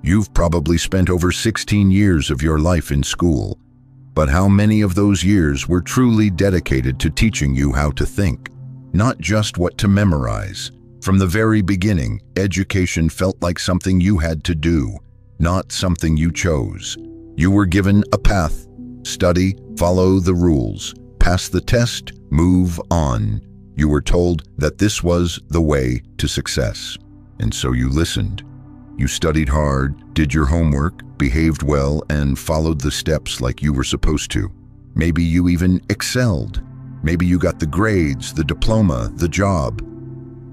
You've probably spent over 16 years of your life in school, but how many of those years were truly dedicated to teaching you how to think, not just what to memorize? From the very beginning, education felt like something you had to do, not something you chose. You were given a path: study, follow the rules, pass the test, move on. You were told that this was the way to success. And so you listened. You studied hard, did your homework, behaved well, and followed the steps like you were supposed to. Maybe you even excelled. Maybe you got the grades, the diploma, the job.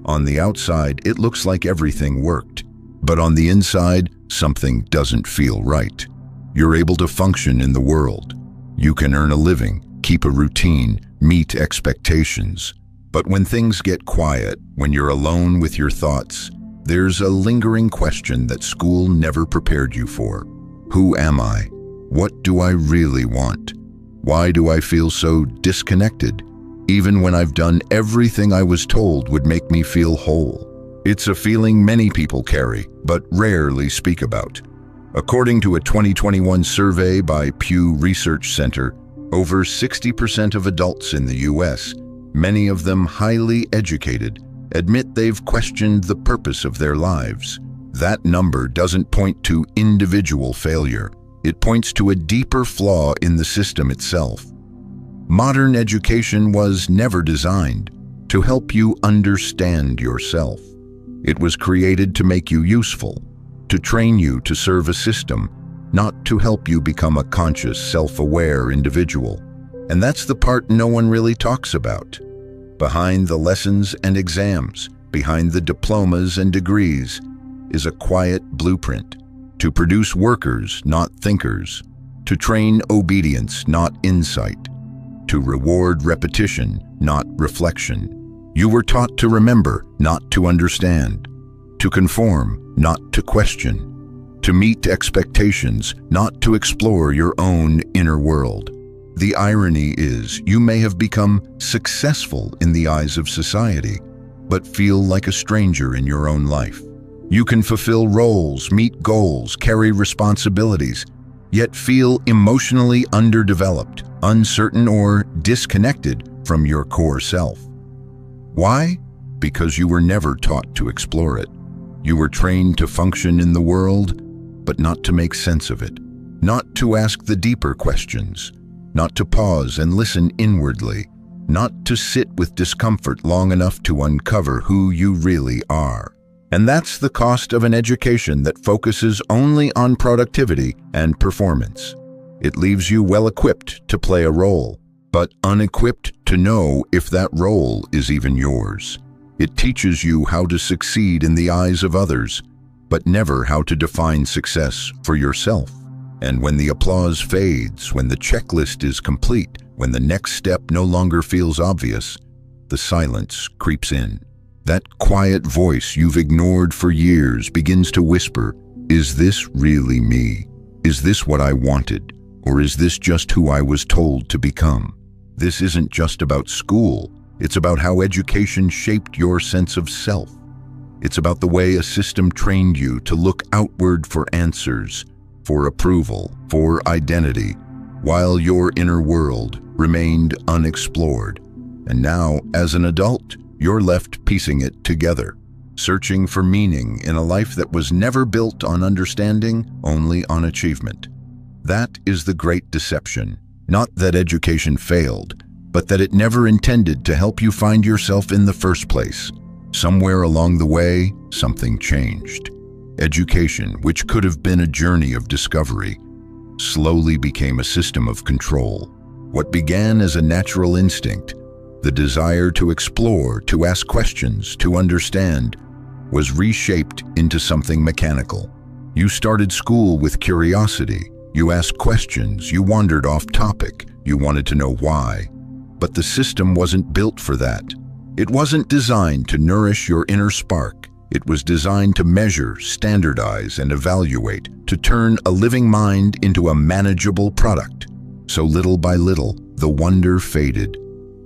On the outside, it looks like everything worked. But on the inside, something doesn't feel right. You're able to function in the world. You can earn a living, keep a routine, meet expectations. But when things get quiet, when you're alone with your thoughts, there's a lingering question that school never prepared you for. Who am I? What do I really want? Why do I feel so disconnected, even when I've done everything I was told would make me feel whole? It's a feeling many people carry, but rarely speak about. According to a 2021 survey by Pew Research Center, over 60% of adults in the US, many of them highly educated, admit they've questioned the purpose of their lives. That number doesn't point to individual failure. It points to a deeper flaw in the system itself. Modern education was never designed to help you understand yourself. It was created to make you useful, to train you to serve a system, not to help you become a conscious, self-aware individual. And that's the part no one really talks about. Behind the lessons and exams, behind the diplomas and degrees, is a quiet blueprint to produce workers, not thinkers, to train obedience, not insight, to reward repetition, not reflection. You were taught to remember, not to understand, to conform, not to question, to meet expectations, not to explore your own inner world. The irony is, you may have become successful in the eyes of society, but feel like a stranger in your own life. You can fulfill roles, meet goals, carry responsibilities, yet feel emotionally underdeveloped, uncertain, or disconnected from your core self. Why? Because you were never taught to explore it. You were trained to function in the world, but not to make sense of it, not to ask the deeper questions, not to pause and listen inwardly, not to sit with discomfort long enough to uncover who you really are. And that's the cost of an education that focuses only on productivity and performance. It leaves you well-equipped to play a role, but unequipped to know if that role is even yours. It teaches you how to succeed in the eyes of others, but never how to define success for yourself. And when the applause fades, when the checklist is complete, when the next step no longer feels obvious, the silence creeps in. That quiet voice you've ignored for years begins to whisper, "Is this really me? Is this what I wanted? Or is this just who I was told to become?" This isn't just about school. It's about how education shaped your sense of self. It's about the way a system trained you to look outward for answers, for approval, for identity, while your inner world remained unexplored. And now, as an adult, you're left piecing it together, searching for meaning in a life that was never built on understanding, only on achievement. That is the great deception. Not that education failed, but that it never intended to help you find yourself in the first place. Somewhere along the way, something changed. Education, which could have been a journey of discovery, slowly became a system of control. What began as a natural instinct, the desire to explore, to ask questions, to understand, was reshaped into something mechanical. You started school with curiosity. You asked questions, you wandered off topic, you wanted to know why. But the system wasn't built for that. It wasn't designed to nourish your inner spark. It was designed to measure, standardize, and evaluate, to turn a living mind into a manageable product. So little by little, the wonder faded.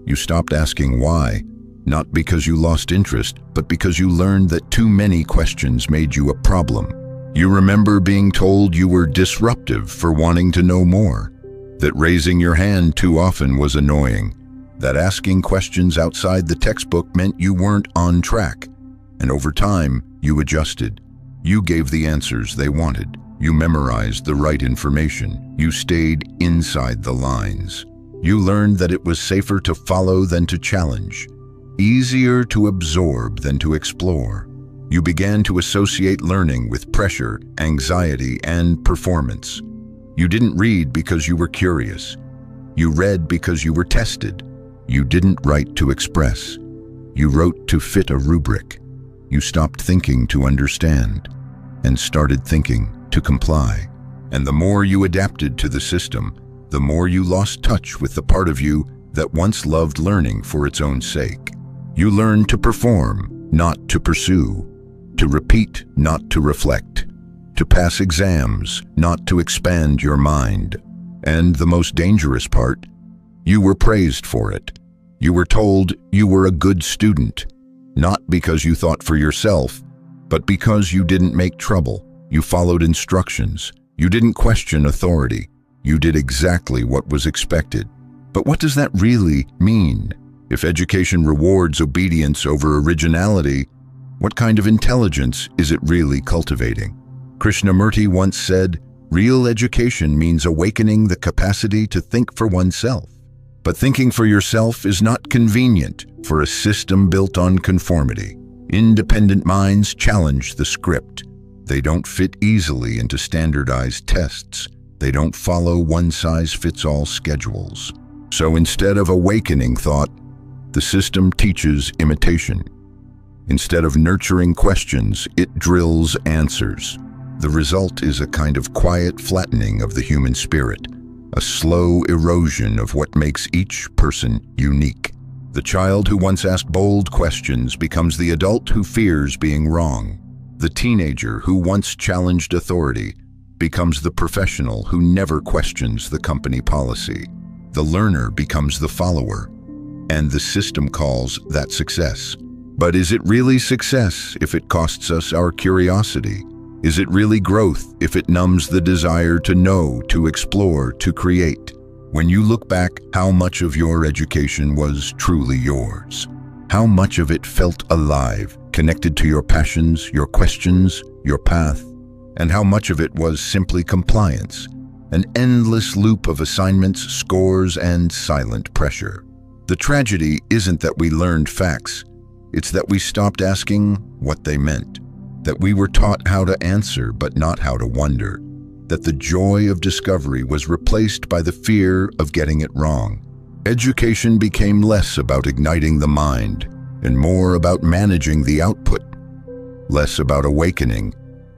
You stopped asking why, not because you lost interest, but because you learned that too many questions made you a problem. You remember being told you were disruptive for wanting to know more, that raising your hand too often was annoying, that asking questions outside the textbook meant you weren't on track. And over time, you adjusted. You gave the answers they wanted. You memorized the right information. You stayed inside the lines. You learned that it was safer to follow than to challenge, easier to absorb than to explore. You began to associate learning with pressure, anxiety, and performance. You didn't read because you were curious. You read because you were tested. You didn't write to express. You wrote to fit a rubric. You stopped thinking to understand and started thinking to comply. And the more you adapted to the system, the more you lost touch with the part of you that once loved learning for its own sake. You learned to perform, not to pursue, to repeat, not to reflect, to pass exams, not to expand your mind. And the most dangerous part, you were praised for it. You were told you were a good student, not because you thought for yourself, but because you didn't make trouble. You followed instructions. You didn't question authority. You did exactly what was expected. But what does that really mean? If education rewards obedience over originality, what kind of intelligence is it really cultivating? Krishnamurti once said, "Real education means awakening the capacity to think for oneself." But thinking for yourself is not convenient for a system built on conformity. Independent minds challenge the script. They don't fit easily into standardized tests. They don't follow one-size-fits-all schedules. So instead of awakening thought, the system teaches imitation. Instead of nurturing questions, it drills answers. The result is a kind of quiet flattening of the human spirit, a slow erosion of what makes each person unique. The child who once asked bold questions becomes the adult who fears being wrong. The teenager who once challenged authority becomes the professional who never questions the company policy. The learner becomes the follower, and the system calls that success. But is it really success if it costs us our curiosity? Is it really growth if it numbs the desire to know, to explore, to create? When you look back, how much of your education was truly yours? How much of it felt alive, connected to your passions, your questions, your path? And how much of it was simply compliance, an endless loop of assignments, scores, and silent pressure? The tragedy isn't that we learned facts, it's that we stopped asking what they meant, that we were taught how to answer but not how to wonder, that the joy of discovery was replaced by the fear of getting it wrong. Education became less about igniting the mind and more about managing the output, less about awakening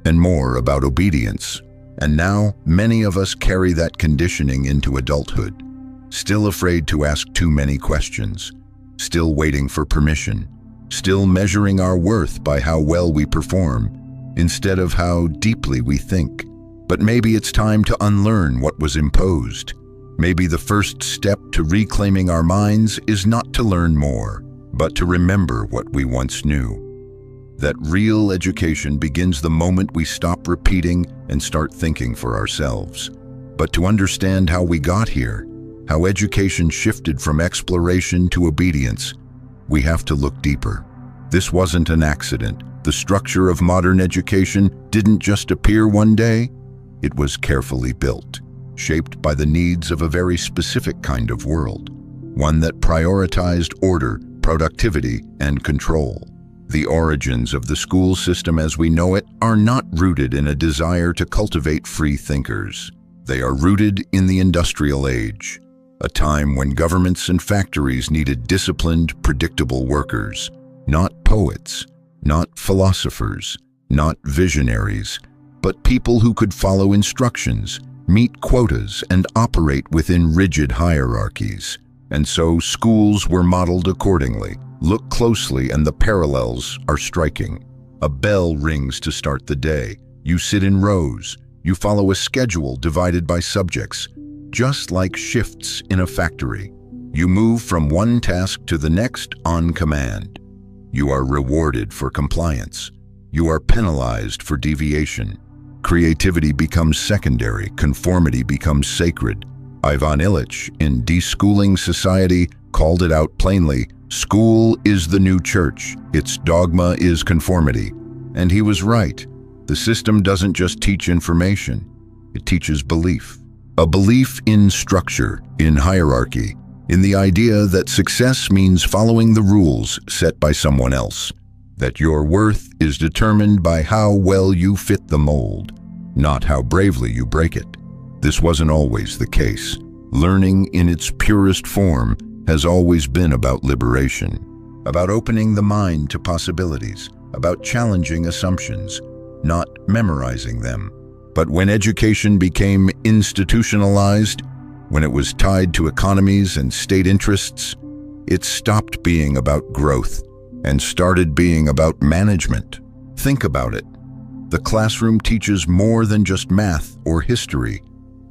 and more about obedience. And now, many of us carry that conditioning into adulthood, still afraid to ask too many questions, still waiting for permission, still measuring our worth by how well we perform, instead of how deeply we think. But maybe it's time to unlearn what was imposed. Maybe the first step to reclaiming our minds is not to learn more, but to remember what we once knew. That real education begins the moment we stop repeating and start thinking for ourselves. But to understand how we got here, how education shifted from exploration to obedience, we have to look deeper. This wasn't an accident. The structure of modern education didn't just appear one day. It was carefully built, shaped by the needs of a very specific kind of world, one that prioritized order, productivity, and control. The origins of the school system as we know it are not rooted in a desire to cultivate free thinkers. They are rooted in the industrial age, a time when governments and factories needed disciplined, predictable workers, not poets, not philosophers, not visionaries, but people who could follow instructions, meet quotas, and operate within rigid hierarchies. And so schools were modeled accordingly. Look closely and the parallels are striking. A bell rings to start the day. You sit in rows. You follow a schedule divided by subjects, just like shifts in a factory. You move from one task to the next on command. You are rewarded for compliance. You are penalized for deviation. Creativity becomes secondary, conformity becomes sacred. Ivan Illich, in Deschooling Society, called it out plainly: school is the new church. Its dogma is conformity. And he was right. The system doesn't just teach information, it teaches belief. A belief in structure, in hierarchy, in the idea that success means following the rules set by someone else, that your worth is determined by how well you fit the mold, not how bravely you break it. This wasn't always the case. Learning in its purest form has always been about liberation, about opening the mind to possibilities, about challenging assumptions, not memorizing them. But when education became institutionalized, when it was tied to economies and state interests, it stopped being about growth and started being about management. Think about it. The classroom teaches more than just math or history.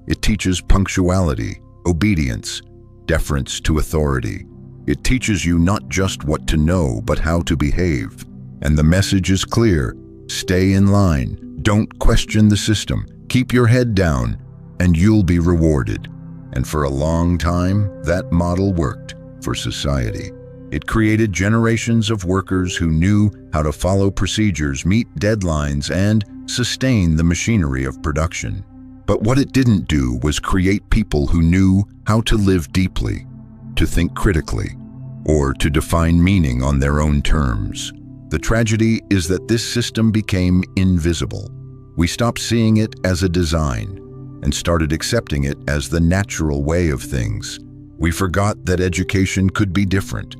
It teaches punctuality, obedience, deference to authority. It teaches you not just what to know, but how to behave. And the message is clear: stay in line, don't question the system, keep your head down, and you'll be rewarded. And for a long time, that model worked for society. It created generations of workers who knew how to follow procedures, meet deadlines, and sustain the machinery of production. But what it didn't do was create people who knew how to live deeply, to think critically, or to define meaning on their own terms. The tragedy is that this system became invisible. We stopped seeing it as a design and started accepting it as the natural way of things. We forgot that education could be different,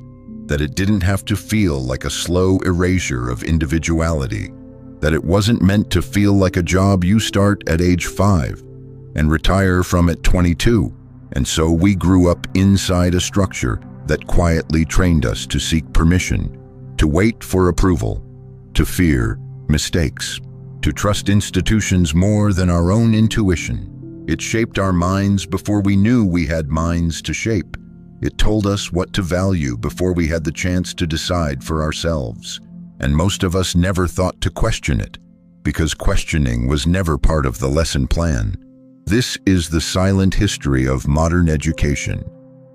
that it didn't have to feel like a slow erasure of individuality, that it wasn't meant to feel like a job you start at age 5 and retire from at 22. And so we grew up inside a structure that quietly trained us to seek permission, to wait for approval, to fear mistakes, to trust institutions more than our own intuition. It shaped our minds before we knew we had minds to shape. It told us what to value before we had the chance to decide for ourselves. And most of us never thought to question it, because questioning was never part of the lesson plan. This is the silent history of modern education,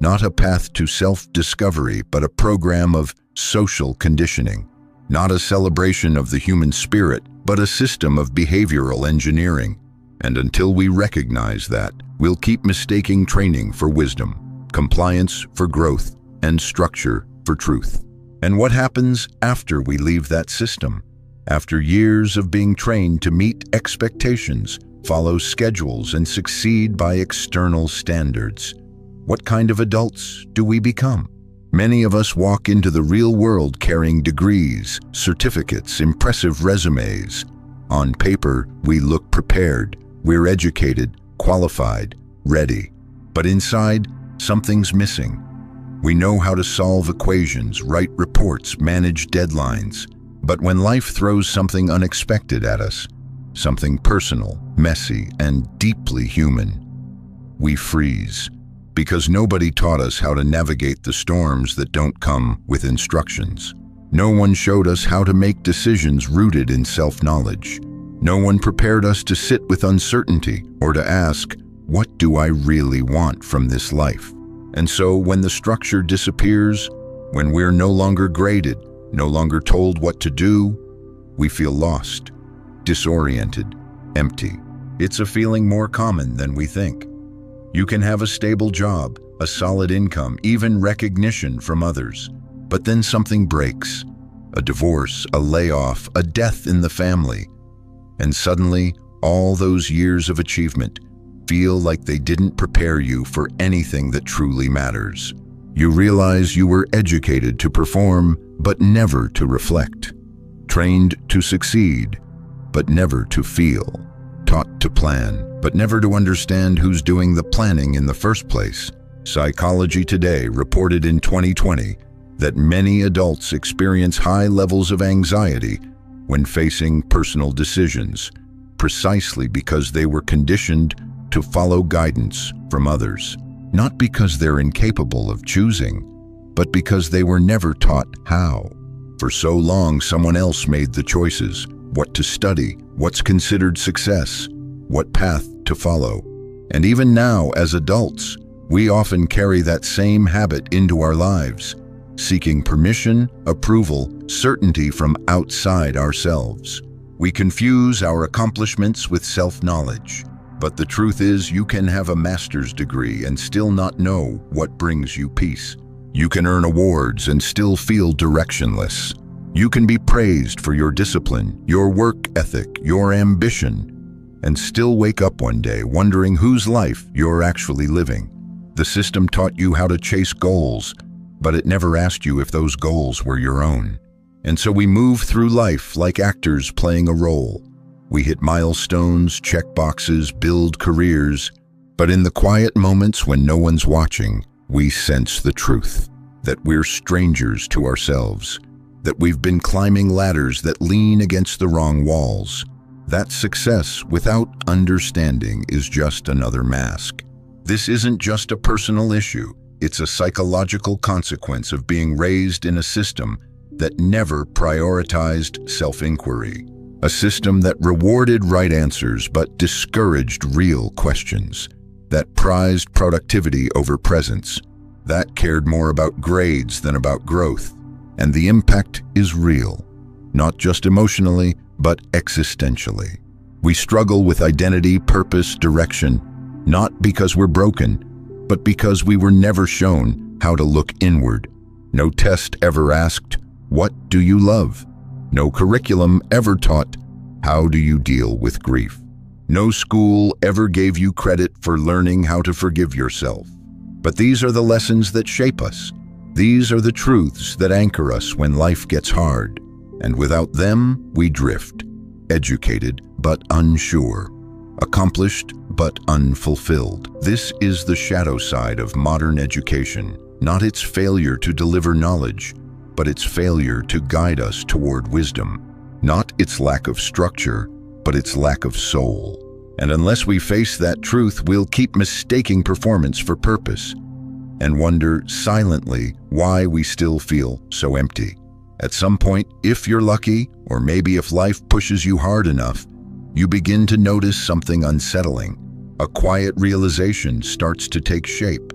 not a path to self-discovery, but a program of social conditioning, not a celebration of the human spirit, but a system of behavioral engineering. And until we recognize that, we'll keep mistaking training for wisdom, compliance for growth, and structure for truth. And what happens after we leave that system? After years of being trained to meet expectations, follow schedules, and succeed by external standards, what kind of adults do we become? Many of us walk into the real world carrying degrees, certificates, impressive resumes. On paper, we look prepared. We're educated, qualified, ready. But inside, something's missing. We know how to solve equations, write reports, manage deadlines. But when life throws something unexpected at us, something personal, messy, and deeply human, we freeze. Because nobody taught us how to navigate the storms that don't come with instructions. No one showed us how to make decisions rooted in self-knowledge. No one prepared us to sit with uncertainty or to ask, what do I really want from this life? And so when the structure disappears, when we're no longer graded, no longer told what to do, we feel lost, disoriented, empty. It's a feeling more common than we think. You can have a stable job, a solid income, even recognition from others. But then something breaks. A divorce, a layoff, a death in the family. And suddenly, all those years of achievement feel like they didn't prepare you for anything that truly matters. You realize you were educated to perform, but never to reflect. Trained to succeed, but never to feel. Taught to plan, but never to understand who's doing the planning in the first place. Psychology Today reported in 2020 that many adults experience high levels of anxiety when facing personal decisions, precisely because they were conditioned to follow guidance from others. Not because they're incapable of choosing, but because they were never taught how. For so long, someone else made the choices: what to study, what's considered success, what path to follow. And even now, as adults, we often carry that same habit into our lives, seeking permission, approval, certainty from outside ourselves. We confuse our accomplishments with self-knowledge. But the truth is, you can have a master's degree and still not know what brings you peace. You can earn awards and still feel directionless. You can be praised for your discipline, your work ethic, your ambition, and still wake up one day wondering whose life you're actually living. The system taught you how to chase goals, but it never asked you if those goals were your own. And so we move through life like actors playing a role. We hit milestones, check boxes, build careers, but in the quiet moments when no one's watching, we sense the truth, that we're strangers to ourselves, that we've been climbing ladders that lean against the wrong walls. That success without understanding is just another mask. This isn't just a personal issue, it's a psychological consequence of being raised in a system that never prioritized self-inquiry. A system that rewarded right answers but discouraged real questions, that prized productivity over presence, that cared more about grades than about growth. And the impact is real, not just emotionally, but existentially. We struggle with identity, purpose, direction, not because we're broken, but because we were never shown how to look inward. No test ever asked, "What do you love?" No curriculum ever taught, "How do you deal with grief?" No school ever gave you credit for learning how to forgive yourself. But these are the lessons that shape us. These are the truths that anchor us when life gets hard. And without them, we drift, educated but unsure, accomplished but unfulfilled. This is the shadow side of modern education, not its failure to deliver knowledge, but its failure to guide us toward wisdom. Not its lack of structure, but its lack of soul. And unless we face that truth, we'll keep mistaking performance for purpose and wonder silently why we still feel so empty. At some point, if you're lucky, or maybe if life pushes you hard enough, you begin to notice something unsettling. A quiet realization starts to take shape,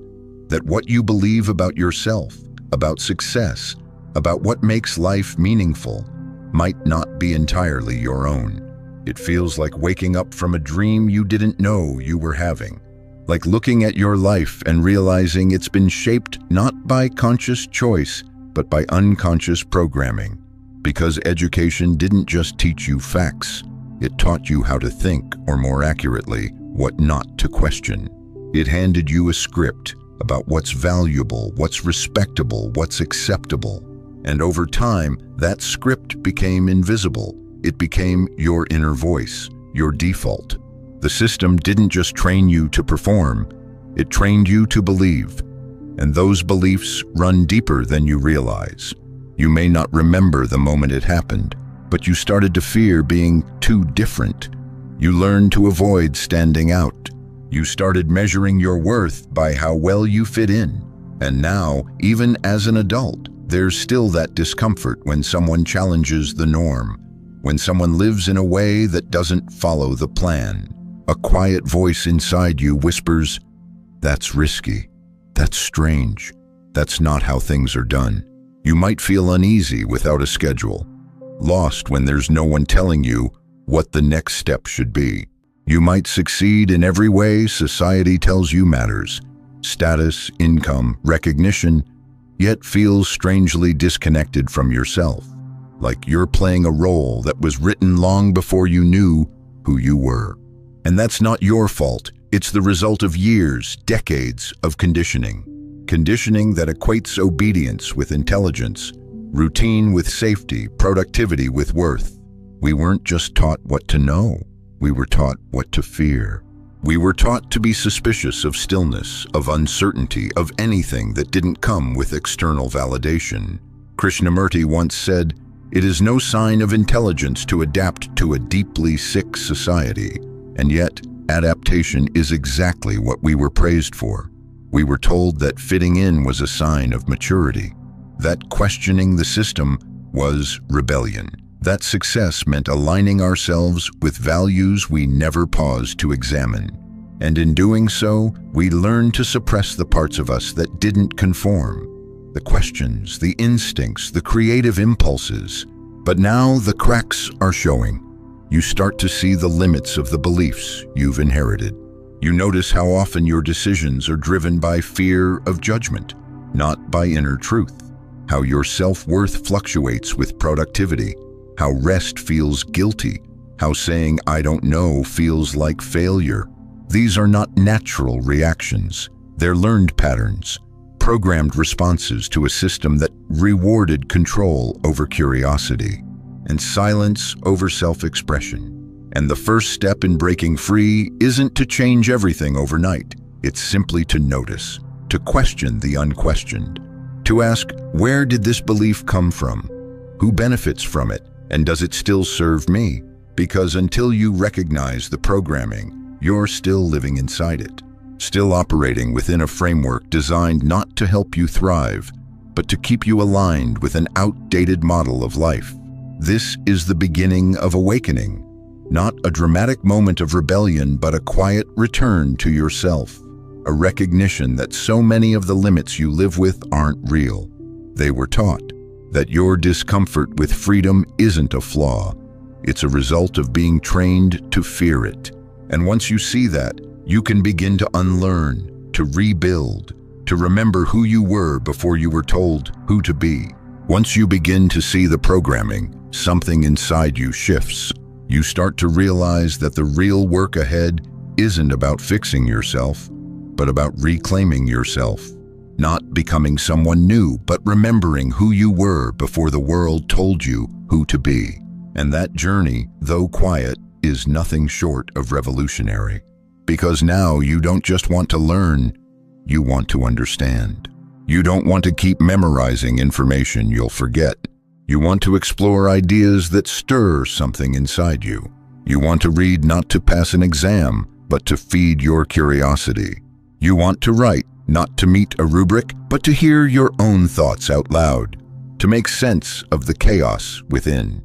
that what you believe about yourself, about success, about what makes life meaningful, might not be entirely your own. It feels like waking up from a dream you didn't know you were having. Like looking at your life and realizing it's been shaped not by conscious choice, but by unconscious programming. Because education didn't just teach you facts, it taught you how to think, or more accurately, what not to question. It handed you a script about what's valuable, what's respectable, what's acceptable. And over time, that script became invisible. It became your inner voice, your default. The system didn't just train you to perform, it trained you to believe. And those beliefs run deeper than you realize. You may not remember the moment it happened, but you started to fear being too different. You learned to avoid standing out. You started measuring your worth by how well you fit in. And now, even as an adult, there's still that discomfort when someone challenges the norm, when someone lives in a way that doesn't follow the plan. A quiet voice inside you whispers, "That's risky. That's strange. That's not how things are done." You might feel uneasy without a schedule, lost when there's no one telling you what the next step should be. You might succeed in every way society tells you matters, status, income, recognition, yet feel strangely disconnected from yourself, like you're playing a role that was written long before you knew who you were. And that's not your fault. It's the result of years, decades of conditioning. Conditioning that equates obedience with intelligence, routine with safety, productivity with worth. We weren't just taught what to know, we were taught what to fear. We were taught to be suspicious of stillness, of uncertainty, of anything that didn't come with external validation. Krishnamurti once said, "It is no sign of intelligence to adapt to a deeply sick society." And yet, adaptation is exactly what we were praised for. We were told that fitting in was a sign of maturity, that questioning the system was rebellion. That success meant aligning ourselves with values we never paused to examine. And in doing so, we learned to suppress the parts of us that didn't conform. The questions, the instincts, the creative impulses. But now the cracks are showing. You start to see the limits of the beliefs you've inherited. You notice how often your decisions are driven by fear of judgment, not by inner truth. How your self-worth fluctuates with productivity. How rest feels guilty. How saying "I don't know" feels like failure. These are not natural reactions. They're learned patterns, programmed responses to a system that rewarded control over curiosity and silence over self-expression. And the first step in breaking free isn't to change everything overnight. It's simply to notice, to question the unquestioned, to ask, where did this belief come from? Who benefits from it? And does it still serve me? Because until you recognize the programming, you're still living inside it, still operating within a framework designed not to help you thrive, but to keep you aligned with an outdated model of life. This is the beginning of awakening, not a dramatic moment of rebellion, but a quiet return to yourself, a recognition that so many of the limits you live with aren't real. They were taught, that your discomfort with freedom isn't a flaw. It's a result of being trained to fear it. And once you see that, you can begin to unlearn, to rebuild, to remember who you were before you were told who to be. Once you begin to see the programming, something inside you shifts. You start to realize that the real work ahead isn't about fixing yourself, but about reclaiming yourself. Not becoming someone new, but remembering who you were before the world told you who to be. And that journey, though quiet, is nothing short of revolutionary. Because now you don't just want to learn, you want to understand. You don't want to keep memorizing information you'll forget. You want to explore ideas that stir something inside you. You want to read not to pass an exam, but to feed your curiosity. You want to write, not to meet a rubric, but to hear your own thoughts out loud, to make sense of the chaos within.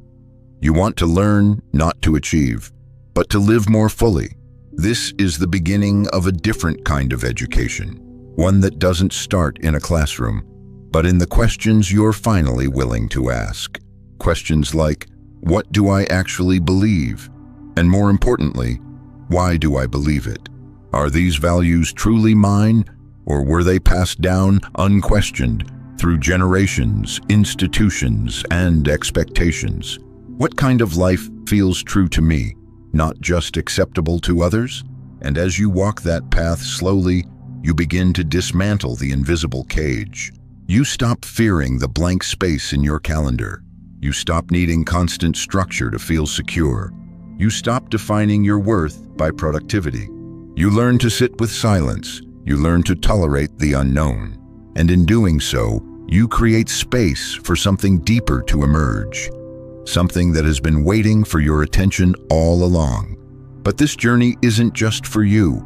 You want to learn, not to achieve, but to live more fully. This is the beginning of a different kind of education, one that doesn't start in a classroom, but in the questions you're finally willing to ask. Questions like, what do I actually believe? And more importantly, why do I believe it? Are these values truly mine, or were they passed down unquestioned through generations, institutions, and expectations? What kind of life feels true to me, not just acceptable to others? And as you walk that path slowly, you begin to dismantle the invisible cage. You stop fearing the blank space in your calendar. You stop needing constant structure to feel secure. You stop defining your worth by productivity. You learn to sit with silence. You learn to tolerate the unknown. And in doing so, you create space for something deeper to emerge. Something that has been waiting for your attention all along. But this journey isn't just for you.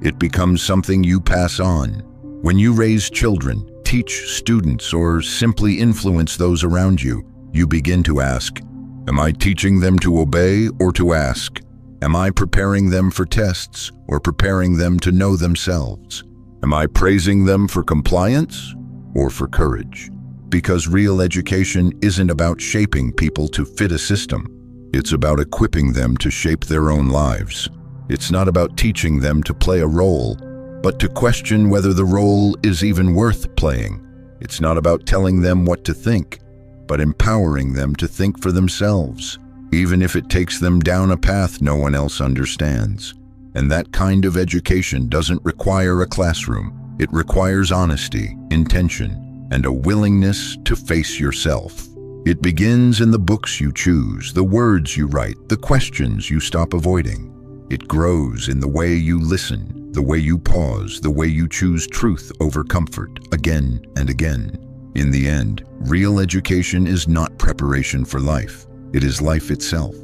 It becomes something you pass on. When you raise children, teach students, or simply influence those around you, you begin to ask, am I teaching them to obey or to ask? Am I preparing them for tests or preparing them to know themselves? Am I praising them for compliance or for courage? Because real education isn't about shaping people to fit a system. It's about equipping them to shape their own lives. It's not about teaching them to play a role, but to question whether the role is even worth playing. It's not about telling them what to think, but empowering them to think for themselves, even if it takes them down a path no one else understands. And that kind of education doesn't require a classroom. It requires honesty, intention, and a willingness to face yourself. It begins in the books you choose, the words you write, the questions you stop avoiding. It grows in the way you listen, the way you pause, the way you choose truth over comfort again and again. In the end, real education is not preparation for life. It is life itself.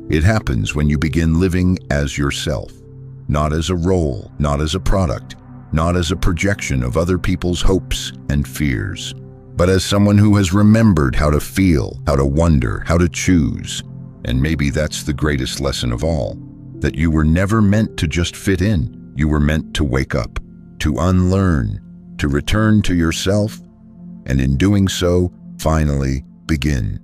It happens when you begin living as yourself, not as a role, not as a product, not as a projection of other people's hopes and fears. but as someone who has remembered how to feel, how to wonder, how to choose. And maybe that's the greatest lesson of all, that you were never meant to just fit in. You were meant to wake up, to unlearn, to return to yourself, and in doing so, finally begin.